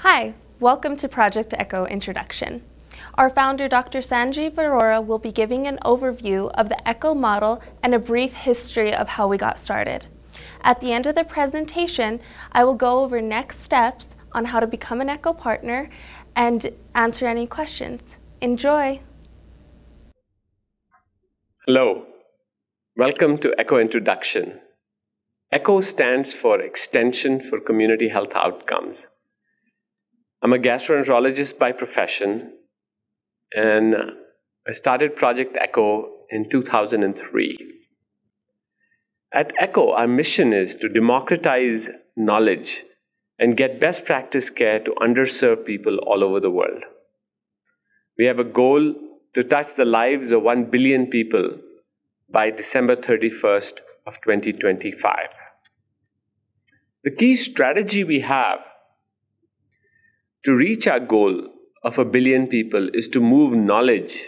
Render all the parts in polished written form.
Hi, welcome to Project Echo Introduction. Our founder, Dr. Sanjeev Arora, will be giving an overview of the Echo model and a brief history of how we got started. At the end of the presentation, I will go over next steps on how to become an Echo partner and answer any questions. Enjoy! Hello, welcome to Echo Introduction. Echo stands for Extension for Community Health Outcomes. I'm a gastroenterologist by profession, and I started Project Echo in 2003. At Echo, our mission is to democratize knowledge and get best practice care to underserved people all over the world. We have a goal to touch the lives of 1 billion people by December 31st of 2025. The key strategy we have to reach our goal of 1 billion people is to move knowledge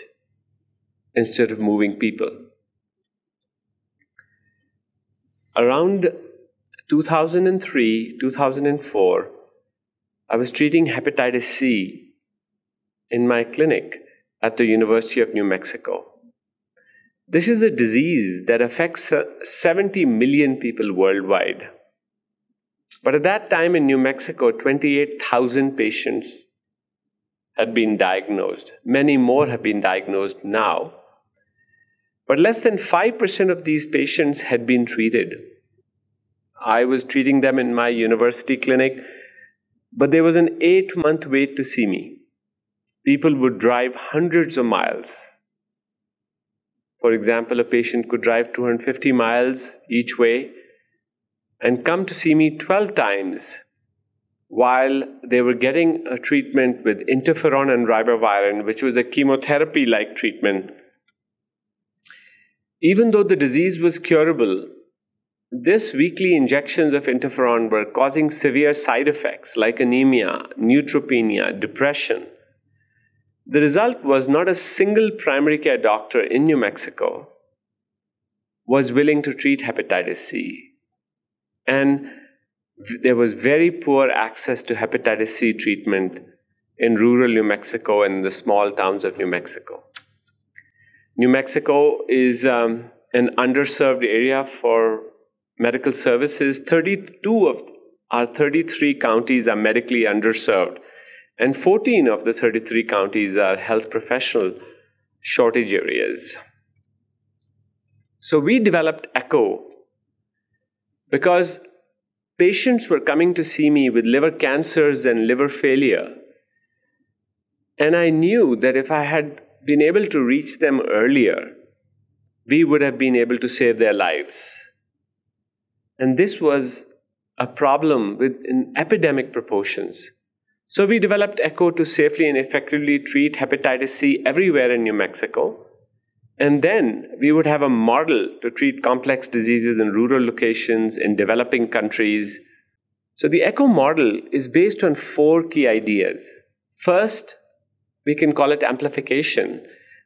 instead of moving people. Around 2003, 2004, I was treating hepatitis C in my clinic at the University of New Mexico. This is a disease that affects 70 million people worldwide. But at that time in New Mexico, 28,000 patients had been diagnosed. Many more have been diagnosed now. But less than 5% of these patients had been treated. I was treating them in my university clinic, but there was an 8-month wait to see me. People would drive hundreds of miles. For example, a patient could drive 250 miles each way and come to see me 12 times while they were getting a treatment with interferon and ribavirin, which was a chemotherapy-like treatment. Even though the disease was curable, these weekly injections of interferon were causing severe side effects like anemia, neutropenia, depression. The result was not a single primary care doctor in New Mexico was willing to treat hepatitis C. And there was very poor access to hepatitis C treatment in rural New Mexico and the small towns of New Mexico. New Mexico is an underserved area for medical services. 32 of our 33 counties are medically underserved, and 14 of the 33 counties are health professional shortage areas. So we developed Echo because patients were coming to see me with liver cancers and liver failure. And I knew that if I had been able to reach them earlier, we would have been able to save their lives. And this was a problem in epidemic proportions. So we developed Echo to safely and effectively treat hepatitis C everywhere in New Mexico. And then we would have a model to treat complex diseases in rural locations, in developing countries. So the Echo model is based on 4 key ideas. First, we can call it amplification,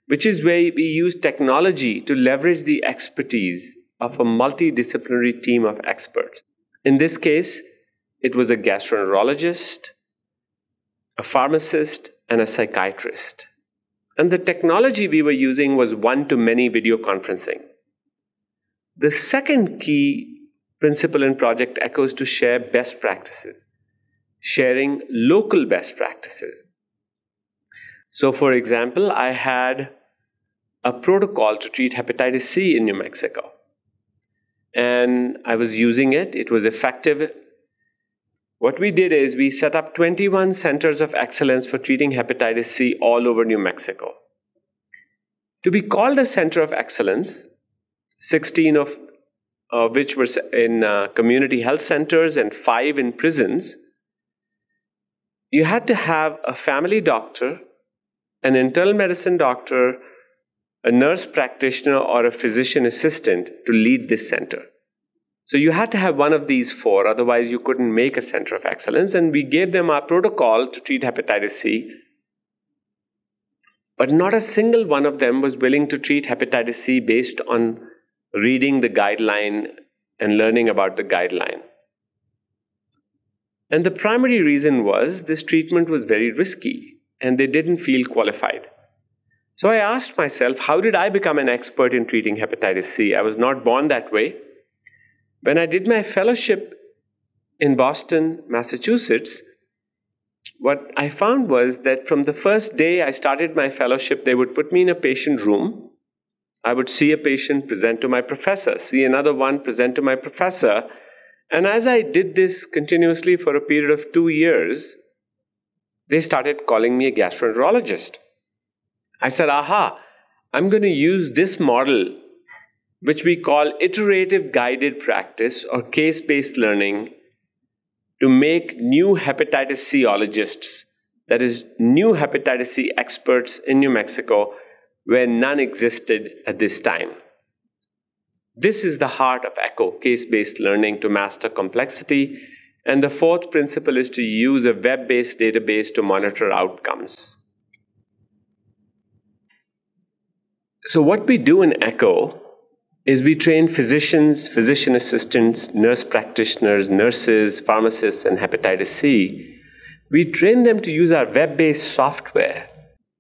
which is where we use technology to leverage the expertise of a multidisciplinary team of experts. In this case, it was a gastroenterologist, a pharmacist, and a psychiatrist. And the technology we were using was one-to-many video conferencing. The second key principle in Project Echo is to share best practices, sharing local best practices. So, for example, I had a protocol to treat hepatitis C in New Mexico. And I was using it. It was effective. What we did is we set up 21 centers of excellence for treating hepatitis C all over New Mexico. To be called a center of excellence, 16 of which were in community health centers and 5 in prisons, you had to have a family doctor, an internal medicine doctor, a nurse practitioner, or a physician assistant to lead this center. So you had to have one of these 4, otherwise you couldn't make a center of excellence. And we gave them our protocol to treat hepatitis C. But not a single one of them was willing to treat hepatitis C based on reading the guideline and learning about the guideline. And the primary reason was this treatment was very risky and they didn't feel qualified. So I asked myself, how did I become an expert in treating hepatitis C? I was not born that way. When I did my fellowship in Boston, Massachusetts, what I found was that from the first day I started my fellowship, they would put me in a patient room. I would see a patient, present to my professor, see another one, present to my professor. And as I did this continuously for a period of 2 years, they started calling me a gastroenterologist. I said, aha, I'm going to use this model, which we call iterative guided practice or case-based learning, to make new hepatitis C-ologists, that is, new hepatitis C experts in New Mexico, where none existed at this time. This is the heart of ECHO, case-based learning to master complexity. And the fourth principle is to use a web-based database to monitor outcomes. So what we do in ECHO is we train physicians, physician assistants, nurse practitioners, nurses, pharmacists, and hepatitis C. We train them to use our web-based software.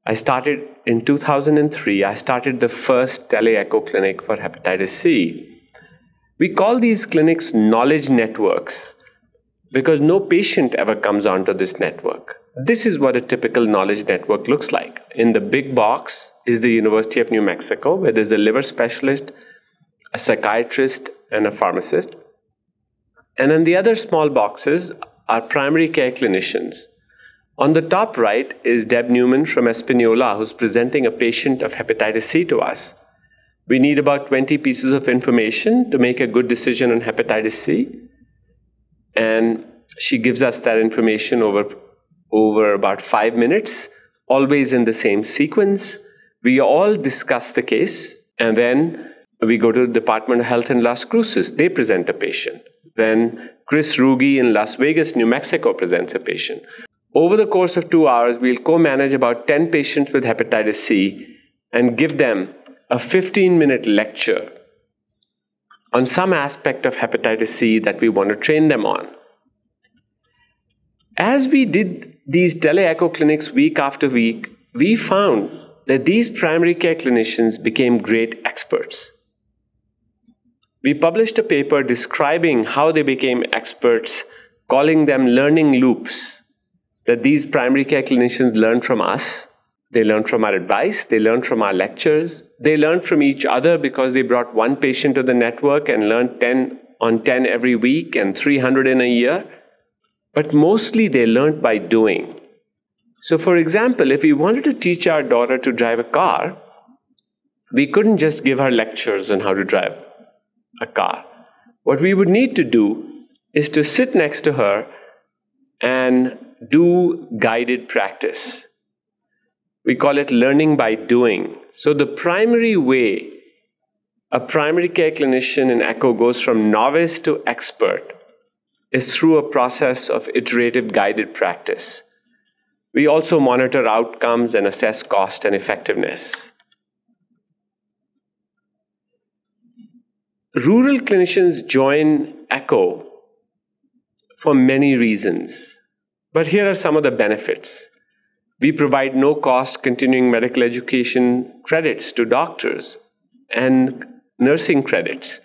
I started in 2003, I started the first tele-echo clinic for hepatitis C. We call these clinics knowledge networks because no patient ever comes onto this network. This is what a typical knowledge network looks like. In the big box is the University of New Mexico, where there's a liver specialist, a psychiatrist, and a pharmacist. And in the other small boxes are primary care clinicians. On the top right is Deb Newman from Espanola, who's presenting a patient of hepatitis C to us. We need about 20 pieces of information to make a good decision on hepatitis C. And she gives us that information over about 5 minutes, always in the same sequence. We all discuss the case, and then we go to the Department of Health in Las Cruces. They present a patient. Then Chris Ruge in Las Vegas, New Mexico presents a patient. Over the course of 2 hours, we'll co-manage about 10 patients with hepatitis C and give them a 15-minute lecture on some aspect of hepatitis C that we want to train them on. As we did these tele-echo clinics week after week, we found that these primary care clinicians became great experts. We published a paper describing how they became experts, calling them learning loops, that these primary care clinicians learned from us. They learned from our advice, they learned from our lectures, they learned from each other because they brought one patient to the network and learned 10 on 10 every week and 300 in a year. But mostly they learned by doing. So for example, if we wanted to teach our daughter to drive a car, we couldn't just give her lectures on how to drive a car. What we would need to do is to sit next to her and do guided practice. We call it learning by doing. So the primary way a primary care clinician in ECHO goes from novice to expert is through a process of iterative guided practice. We also monitor outcomes and assess cost and effectiveness. Rural clinicians join ECHO for many reasons, but here are some of the benefits. We provide no-cost continuing medical education credits to doctors and nursing credits.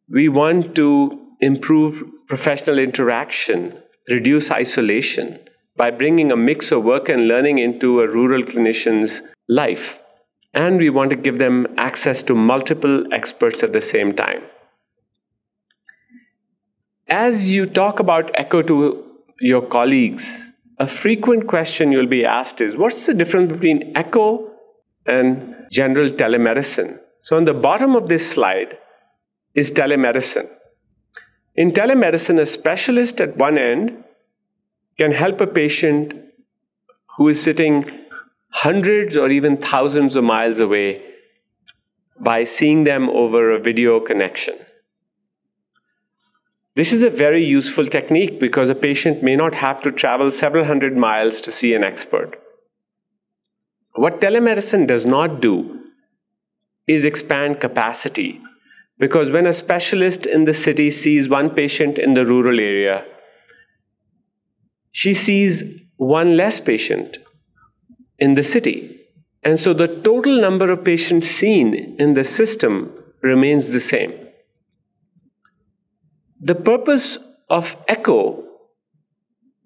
We want to improve professional interaction, reduce isolation by bringing a mix of work and learning into a rural clinician's life. And we want to give them access to multiple experts at the same time. As you talk about ECHO to your colleagues, a frequent question you'll be asked is, what's the difference between ECHO and general telemedicine? So on the bottom of this slide is telemedicine. In telemedicine, a specialist at one end can help a patient who is sitting hundreds or even thousands of miles away by seeing them over a video connection. This is a very useful technique because a patient may not have to travel several hundred miles to see an expert. What telemedicine does not do is expand capacity, because when a specialist in the city sees one patient in the rural area, she sees one less patient in the city. And so the total number of patients seen in the system remains the same. The purpose of ECHO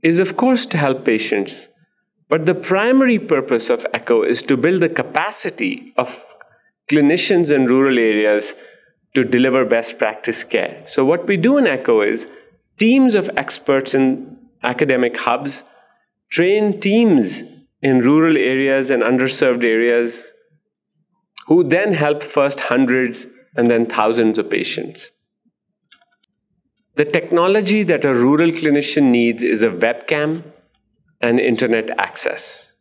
is, of course, to help patients, but the primary purpose of ECHO is to build the capacity of clinicians in rural areas to deliver best practice care. So what we do in ECHO is teams of experts in academic hubs train teams in rural areas and underserved areas who then help first hundreds and then thousands of patients. The technology that a rural clinician needs is a webcam and internet access.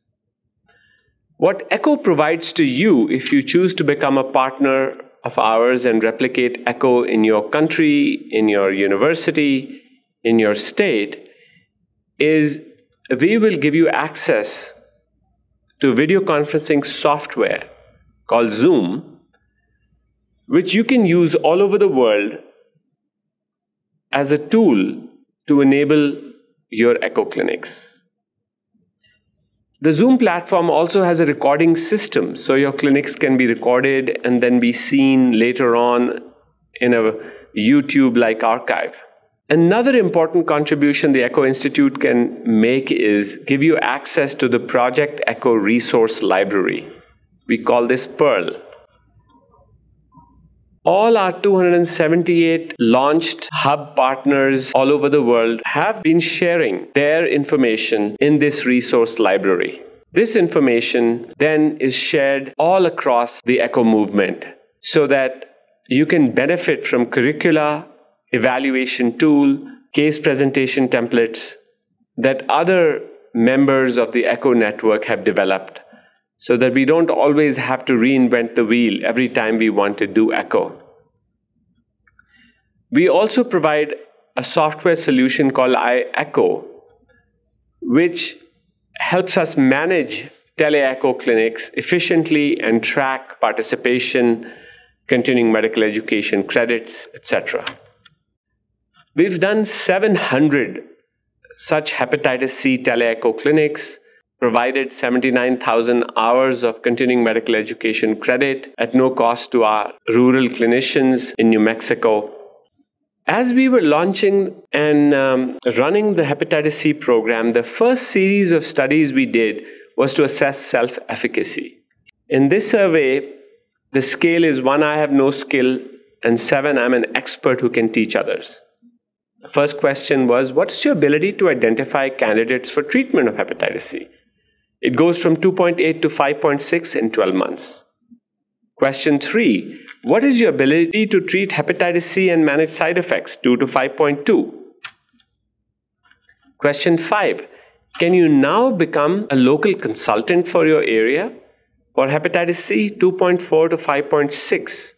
What ECHO provides to you, if you choose to become a partner of ours and replicate ECHO in your country, in your university, in your state, is we will give you access to video conferencing software called Zoom, which you can use all over the world as a tool to enable your ECHO clinics. The Zoom platform also has a recording system, so your clinics can be recorded and then be seen later on in a YouTube-like archive. Another important contribution the ECHO Institute can make is give you access to the Project ECHO Resource Library. We call this PEARL. All our 278 launched hub partners all over the world have been sharing their information in this resource library. This information then is shared all across the ECHO movement so that you can benefit from curricula, evaluation tool, case presentation templates that other members of the ECHO network have developed, so that we don't always have to reinvent the wheel every time we want to do ECHO. We also provide a software solution called iECHO, which helps us manage tele-ECHO clinics efficiently and track participation, continuing medical education credits, etc. We've done 700 such hepatitis C tele-ECHO clinics, provided 79,000 hours of continuing medical education credit at no cost to our rural clinicians in New Mexico. As we were launching and running the hepatitis C program, the first series of studies we did was to assess self-efficacy. In this survey, the scale is 1, I have no skill, and 7, I'm an expert who can teach others. The first question was, what's your ability to identify candidates for treatment of hepatitis C? It goes from 2.8 to 5.6 in 12 months. Question 3, what is your ability to treat hepatitis C and manage side effects? 2 to 5.2. Question 5, can you now become a local consultant for your area? For hepatitis C, 2.4 to 5.6.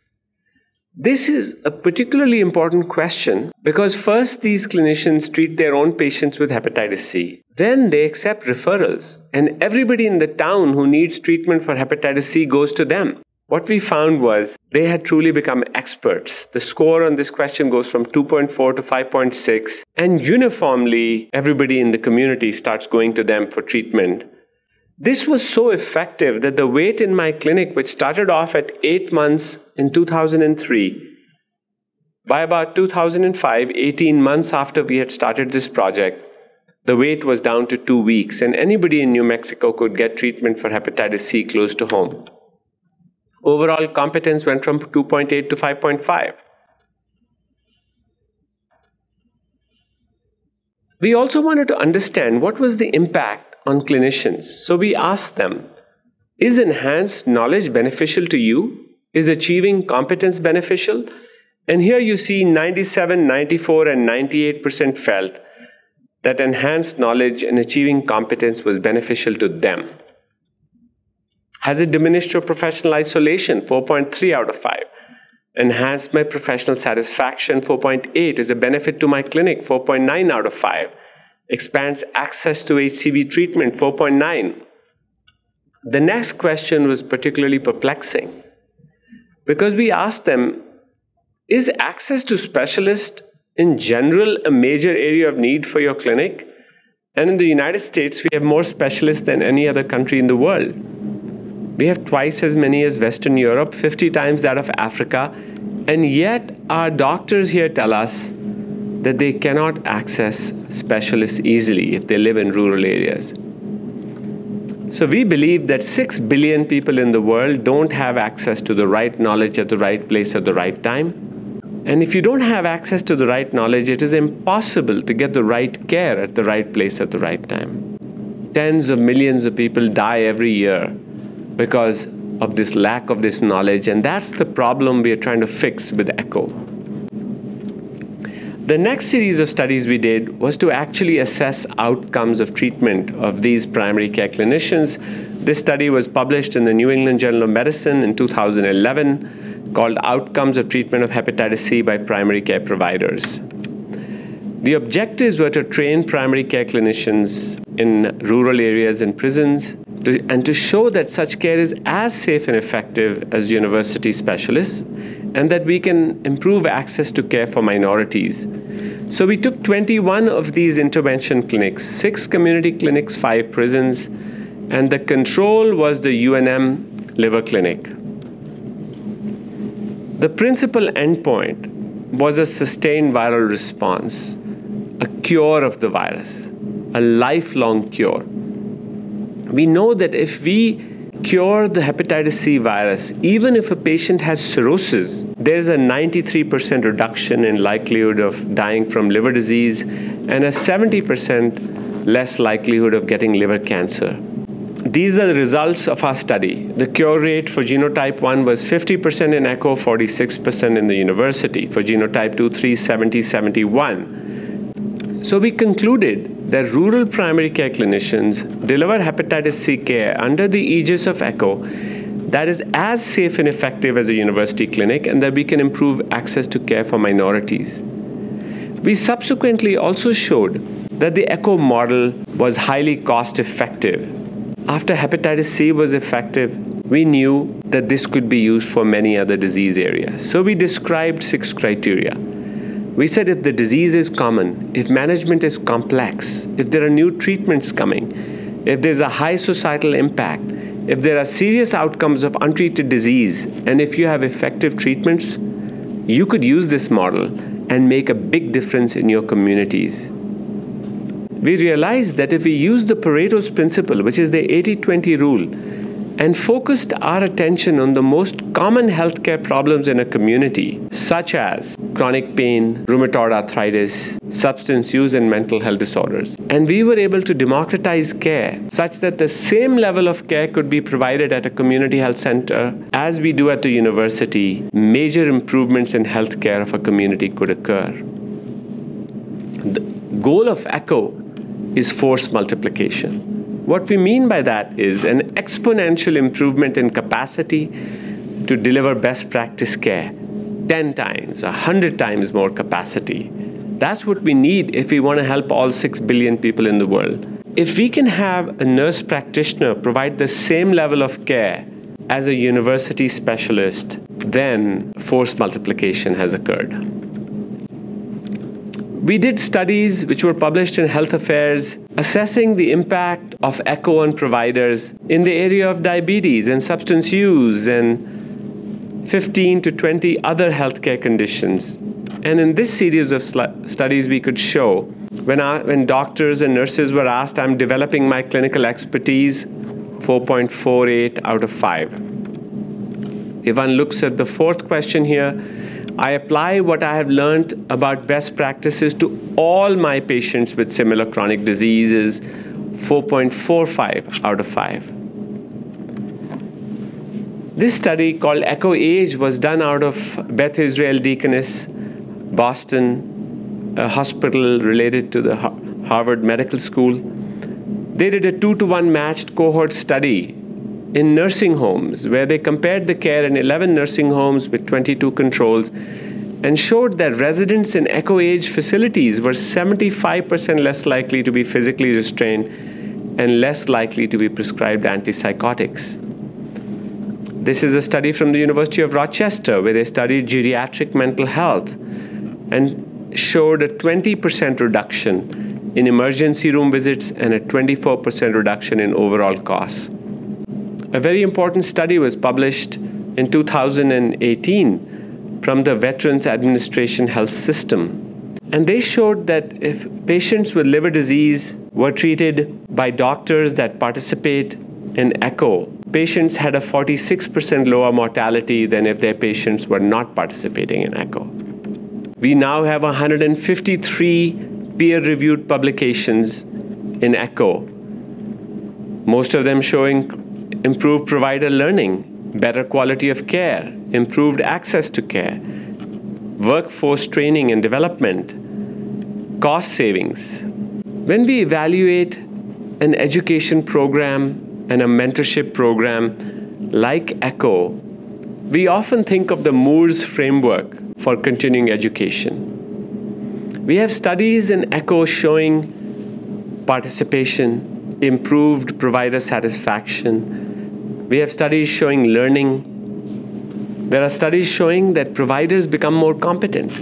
This is a particularly important question because first these clinicians treat their own patients with hepatitis C. Then they accept referrals, and everybody in the town who needs treatment for hepatitis C goes to them. What we found was they had truly become experts. The score on this question goes from 2.4 to 5.6, and uniformly everybody in the community starts going to them for treatment. This was so effective that the wait in my clinic, which started off at 8 months in 2003, by about 2005, 18 months after we had started this project, the wait was down to 2 weeks, and anybody in New Mexico could get treatment for hepatitis C close to home. Overall competence went from 2.8 to 5.5. We also wanted to understand what was the impact on clinicians. So we asked them, is enhanced knowledge beneficial to you? Is achieving competence beneficial? And here you see 97, 94, and 98% felt that enhanced knowledge and achieving competence was beneficial to them. Has it diminished your professional isolation? 4.3 out of 5. Enhanced my professional satisfaction? 4.8. Is a benefit to my clinic? 4.9 out of 5. Expands access to HCV treatment? 4.9. The next question was particularly perplexing because we asked them, is access to specialists in general a major area of need for your clinic? And in the United States, we have more specialists than any other country in the world. We have twice as many as Western Europe, 50 times that of Africa, and yet our doctors here tell us that they cannot access specialists easily if they live in rural areas. So we believe that 6 billion people in the world don't have access to the right knowledge at the right place at the right time. And if you don't have access to the right knowledge, it is impossible to get the right care at the right place at the right time. Tens of millions of people die every year because of this lack of this knowledge, and that's the problem we are trying to fix with ECHO. The next series of studies we did was to actually assess outcomes of treatment of these primary care clinicians. This study was published in the New England Journal of Medicine in 2011, called Outcomes of Treatment of Hepatitis C by Primary Care Providers. The objectives were to train primary care clinicians in rural areas and prisons, and to show that such care is as safe and effective as university specialists, and that we can improve access to care for minorities. So we took 21 of these intervention clinics, 6 community clinics, 5 prisons, and the control was the UNM liver clinic. The principal endpoint was a sustained viral response, a cure of the virus, a lifelong cure. We know that if we cure the hepatitis C virus, even if a patient has cirrhosis, there's a 93% reduction in likelihood of dying from liver disease and a 70% less likelihood of getting liver cancer. These are the results of our study. The cure rate for genotype 1 was 50% in ECHO, 46% in the university. For genotype 2, 3, 70, 71. So we concluded that rural primary care clinicians deliver hepatitis C care under the aegis of ECHO that is as safe and effective as a university clinic, and that we can improve access to care for minorities. We subsequently also showed that the ECHO model was highly cost effective. After hepatitis C was effective, we knew that this could be used for many other disease areas. So we described 6 criteria. We said if the disease is common, if management is complex, if there are new treatments coming, if there's a high societal impact, if there are serious outcomes of untreated disease, and if you have effective treatments, you could use this model and make a big difference in your communities. We realized that if we use the Pareto's principle, which is the 80-20 rule, and focused our attention on the most common healthcare problems in a community, such as chronic pain, rheumatoid arthritis, substance use, and mental health disorders. And we were able to democratize care such that the same level of care could be provided at a community health center as we do at the university. Major improvements in healthcare of a community could occur. The goal of ECHO is force multiplication. What we mean by that is an exponential improvement in capacity to deliver best practice care. 10 times, 100 times more capacity. That's what we need if we want to help all 6 billion people in the world. If we can have a nurse practitioner provide the same level of care as a university specialist, then force multiplication has occurred. We did studies which were published in Health Affairs assessing the impact of ECHO on providers in the area of diabetes and substance use and 15 to 20 other healthcare conditions. And in this series of studies, we could show when doctors and nurses were asked, I'm developing my clinical expertise, 4.48 out of 5. If one looks at the 4th question here, I apply what I have learned about best practices to all my patients with similar chronic diseases, 4.45 out of 5. This study called ECHO-AGE was done out of Beth Israel Deaconess, Boston, a hospital related to the Harvard Medical School. They did a 2-to-1 matched cohort study in nursing homes where they compared the care in 11 nursing homes with 22 controls and showed that residents in ECHO-AGE facilities were 75% less likely to be physically restrained and less likely to be prescribed antipsychotics. This is a study from the University of Rochester where they studied geriatric mental health and showed a 20% reduction in emergency room visits and a 24% reduction in overall costs. A very important study was published in 2018 from the Veterans Administration Health System. And they showed that if patients with liver disease were treated by doctors that participate in ECHO, patients had a 46% lower mortality than if their patients were not participating in ECHO. We now have 153 peer-reviewed publications in ECHO, most of them showing improved provider learning, better quality of care, improved access to care, workforce training and development, cost savings. When we evaluate an education program and a mentorship program like ECHO, we often think of the Moore's framework for continuing education. We have studies in ECHO showing participation, improved provider satisfaction. We have studies showing learning. There are studies showing that providers become more competent.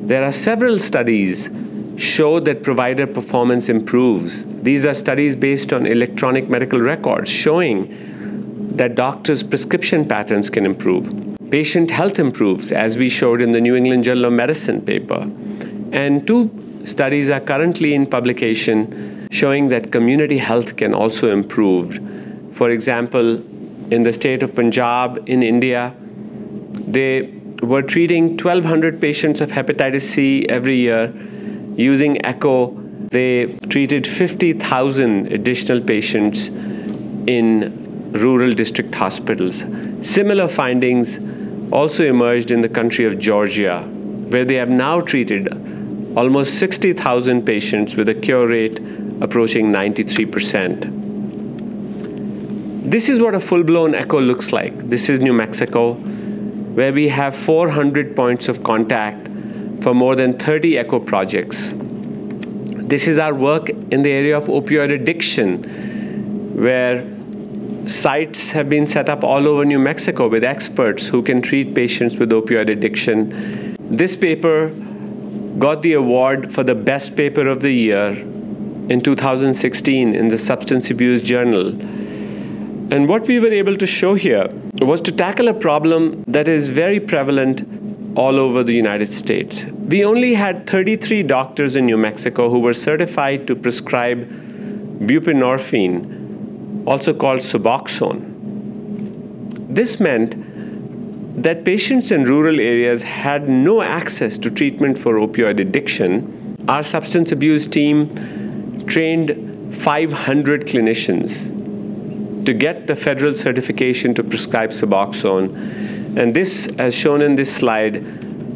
There are several studies show that provider performance improves. These are studies based on electronic medical records showing that doctors' prescription patterns can improve. Patient health improves, as we showed in the New England Journal of Medicine paper. And 2 studies are currently in publication showing that community health can also improve. For example, in the state of Punjab in India, they were treating 1,200 patients of hepatitis C every year. Using ECHO, they treated 50,000 additional patients in rural district hospitals. Similar findings also emerged in the country of Georgia, where they have now treated almost 60,000 patients with a cure rate approaching 93%. This is what a full-blown ECHO looks like. This is New Mexico, where we have 400 points of contact for more than 30 ECHO projects. This is our work in the area of opioid addiction, where sites have been set up all over New Mexico with experts who can treat patients with opioid addiction. This paper got the award for the best paper of the year in 2016 in the Substance Abuse Journal. And what we were able to show here was to tackle a problem that is very prevalent all over the United States. We only had 33 doctors in New Mexico who were certified to prescribe buprenorphine, also called Suboxone. This meant that patients in rural areas had no access to treatment for opioid addiction. Our substance abuse team trained 500 clinicians to get the federal certification to prescribe Suboxone. And this, as shown in this slide,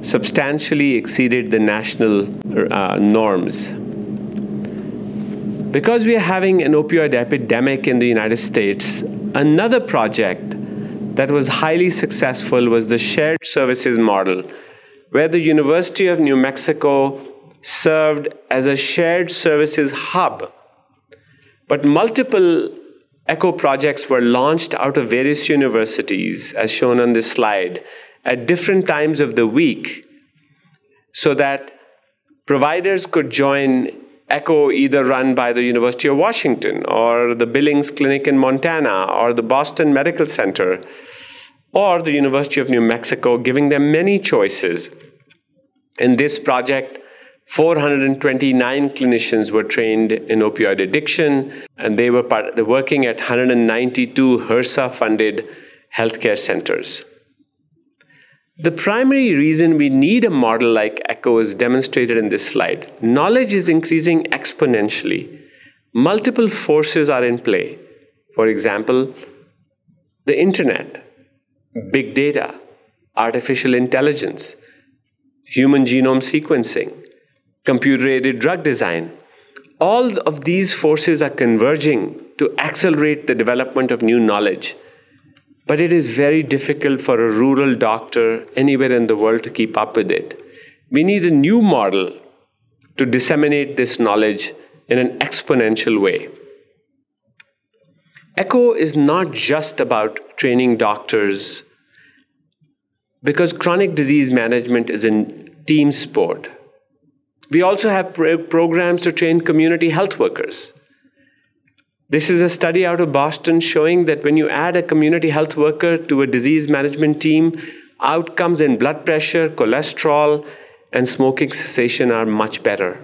substantially exceeded the national norms. Because we are having an opioid epidemic in the United States, another project that was highly successful was the shared services model, where the University of New Mexico served as a shared services hub. But multiple ECHO projects were launched out of various universities, as shown on this slide, at different times of the week, so that providers could join ECHO either run by the University of Washington or the Billings Clinic in Montana or the Boston Medical Center or the University of New Mexico, giving them many choices. In this project, 429 clinicians were trained in opioid addiction, and they were working at 192 HRSA-funded healthcare centers. The primary reason we need a model like ECHO is demonstrated in this slide. Knowledge is increasing exponentially. Multiple forces are in play. For example, the internet, big data, artificial intelligence, human genome sequencing, computer-aided drug design. All of these forces are converging to accelerate the development of new knowledge. But it is very difficult for a rural doctor anywhere in the world to keep up with it. We need a new model to disseminate this knowledge in an exponential way. ECHO is not just about training doctors, because chronic disease management is a team sport. We also have programs to train community health workers. This is a study out of Boston showing that when you add a community health worker to a disease management team, outcomes in blood pressure, cholesterol, and smoking cessation are much better.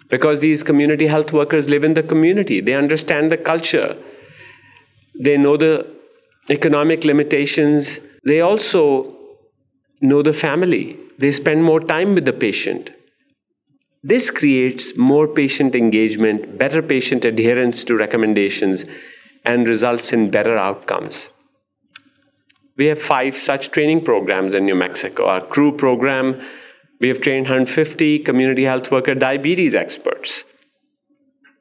Because these community health workers live in the community. They understand the culture. They know the economic limitations. They also know the family. They spend more time with the patient. This creates more patient engagement, better patient adherence to recommendations, and results in better outcomes. We have 5 such training programs in New Mexico. Our CREW program, we have trained 150 community health worker diabetes experts.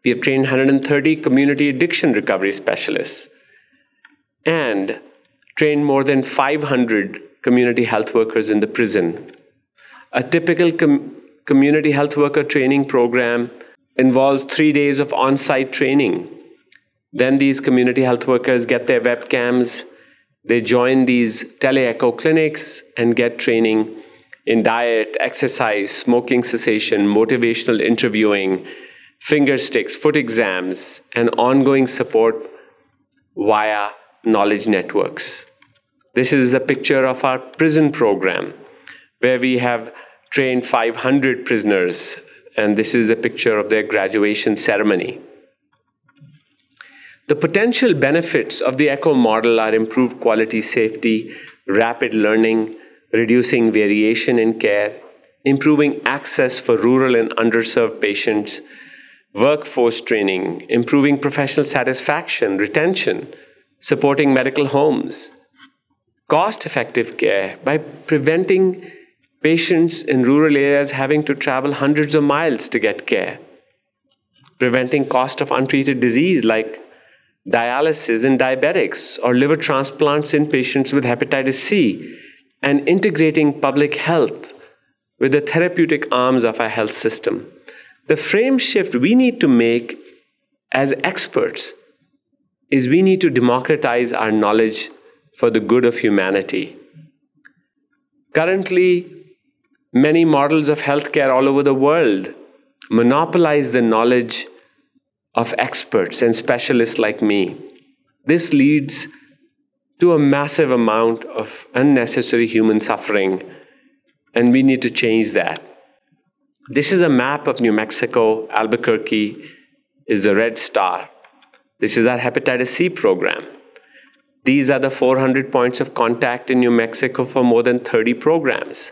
We have trained 130 community addiction recovery specialists and trained more than 500 community health workers in the prison. A typical community health worker training program involves 3 days of on-site training. Then these community health workers get their webcams. They join these tele-echo clinics and get training in diet, exercise, smoking cessation, motivational interviewing, finger sticks, foot exams, and ongoing support via knowledge networks. This is a picture of our prison program, where we have trained 500 prisoners, and this is a picture of their graduation ceremony. The potential benefits of the ECHO model are improved quality safety, rapid learning, reducing variation in care, improving access for rural and underserved patients, workforce training, improving professional satisfaction, retention, supporting medical homes, cost-effective care by preventing patients in rural areas having to travel hundreds of miles to get care, preventing cost of untreated disease like dialysis in diabetics or liver transplants in patients with hepatitis C, and integrating public health with the therapeutic arms of our health system. The frame shift we need to make as experts is we need to democratize our knowledge for the good of humanity. Currently, many models of healthcare all over the world monopolize the knowledge of experts and specialists like me. This leads to a massive amount of unnecessary human suffering, and we need to change that. This is a map of New Mexico. Albuquerque is the red star. This is our hepatitis C program. These are the 400 points of contact in New Mexico for more than 30 programs.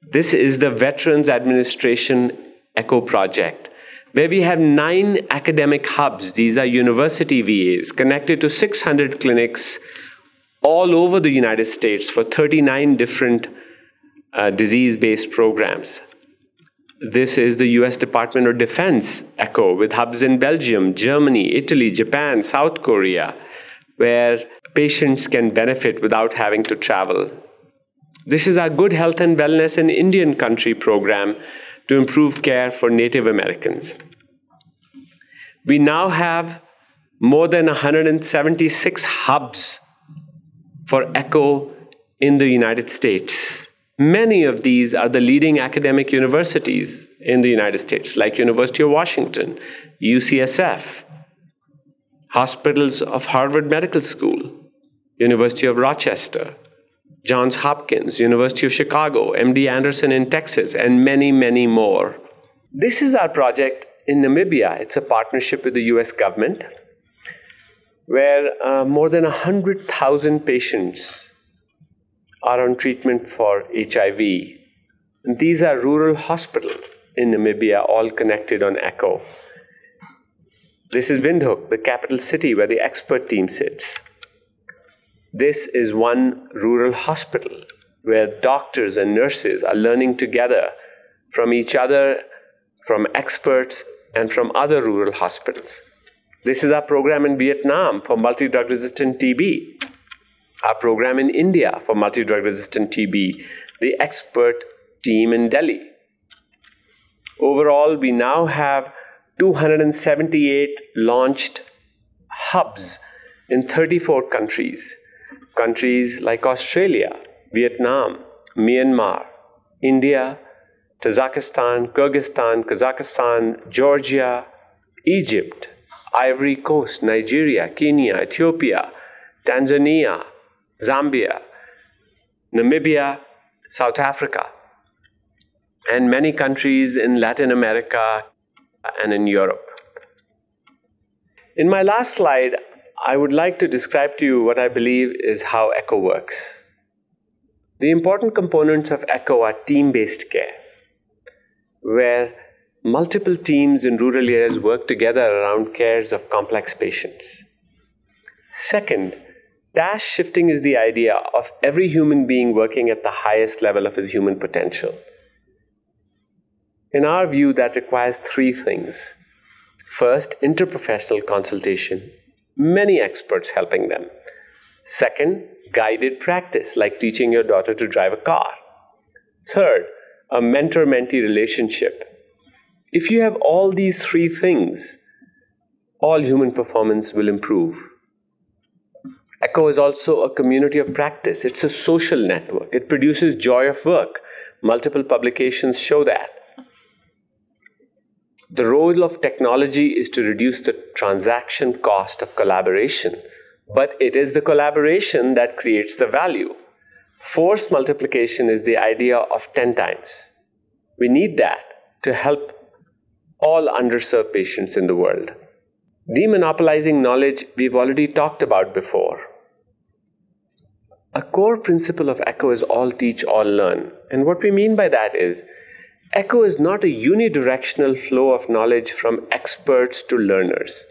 This is the Veterans Administration ECHO project, where we have 9 academic hubs. These are university VAs connected to 600 clinics all over the United States for 39 different disease-based programs. This is the US Department of Defense ECHO with hubs in Belgium, Germany, Italy, Japan, South Korea, where patients can benefit without having to travel. This is our Good Health and Wellness in Indian Country program to improve care for Native Americans. We now have more than 176 hubs for ECHO in the United States. Many of these are the leading academic universities in the United States, like University of Washington, UCSF, hospitals of Harvard Medical School, University of Rochester, Johns Hopkins, University of Chicago, MD Anderson in Texas, and many, many more. This is our project in Namibia. It's a partnership with the US government, where more than 100,000 patients are on treatment for HIV. And these are rural hospitals in Namibia, all connected on ECHO. This is Windhoek, the capital city where the expert team sits. This is one rural hospital where doctors and nurses are learning together from each other, from experts, and from other rural hospitals. This is our program in Vietnam for multi-drug resistant TB. Our program in India for multi-drug resistant TB, the expert team in Delhi. Overall, we now have 278 launched hubs in 34 countries. Countries like Australia, Vietnam, Myanmar, India, Tajikistan, Kyrgyzstan, Kazakhstan, Georgia, Egypt, Ivory Coast, Nigeria, Kenya, Ethiopia, Tanzania, Zambia, Namibia, South Africa, and many countries in Latin America and in Europe. In my last slide, I would like to describe to you what I believe is how ECHO works. The important components of ECHO are team-based care, where multiple teams in rural areas work together around cares of complex patients. Second, task shifting is the idea of every human being working at the highest level of his human potential. In our view, that requires three things. First, interprofessional consultation, many experts helping them. Second, guided practice, like teaching your daughter to drive a car. Third, a mentor-mentee relationship. If you have all these three things, all human performance will improve. ECHO is also a community of practice. It's a social network. It produces joy of work. Multiple publications show that. The role of technology is to reduce the transaction cost of collaboration, but it is the collaboration that creates the value. Force multiplication is the idea of 10 times. We need that to help all underserved patients in the world. Demonopolizing knowledge we've already talked about before. A core principle of ECHO is all teach, all learn. And what we mean by that is, ECHO is not a unidirectional flow of knowledge from experts to learners.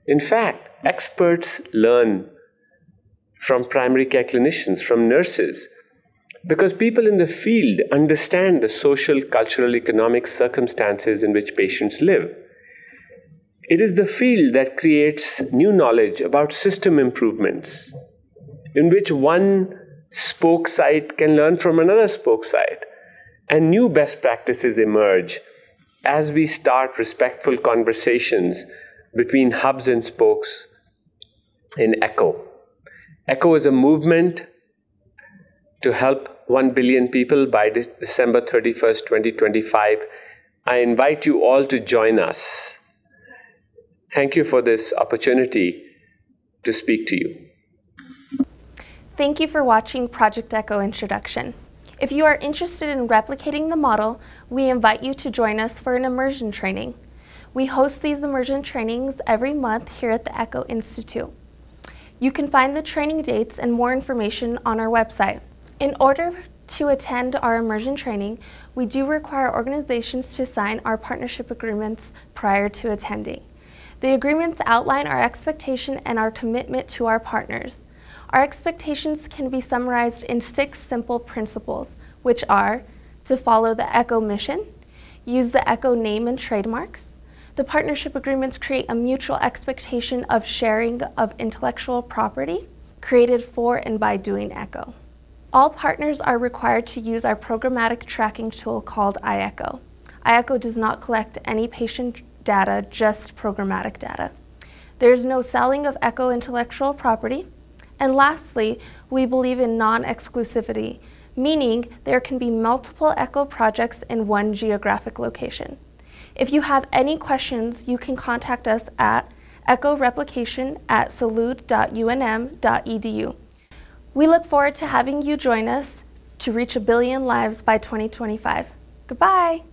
In fact, experts learn from primary care clinicians, from nurses, because people in the field understand the social, cultural, economic circumstances in which patients live. It is the field that creates new knowledge about system improvements, in which one spoke site can learn from another spoke site, and new best practices emerge as we start respectful conversations between hubs and spokes in ECHO. ECHO is a movement to help 1 billion people by December 31st, 2025. I invite you all to join us. Thank you for this opportunity to speak to you. Thank you for watching Project ECHO Introduction. If you are interested in replicating the model, we invite you to join us for an immersion training. We host these immersion trainings every month here at the ECHO Institute. You can find the training dates and more information on our website. In order to attend our immersion training, we do require organizations to sign our partnership agreements prior to attending. The agreements outline our expectation and our commitment to our partners. Our expectations can be summarized in 6 simple principles, which are to follow the ECHO mission, use the ECHO name and trademarks. The partnership agreements create a mutual expectation of sharing of intellectual property created for and by doing ECHO. All partners are required to use our programmatic tracking tool called iECHO. iECHO does not collect any patient data, just programmatic data. There is no selling of ECHO intellectual property. And lastly, we believe in non-exclusivity, meaning there can be multiple ECHO projects in one geographic location. If you have any questions, you can contact us at echoreplication@salud.unm.edu. We look forward to having you join us to reach 1 billion lives by 2025. Goodbye.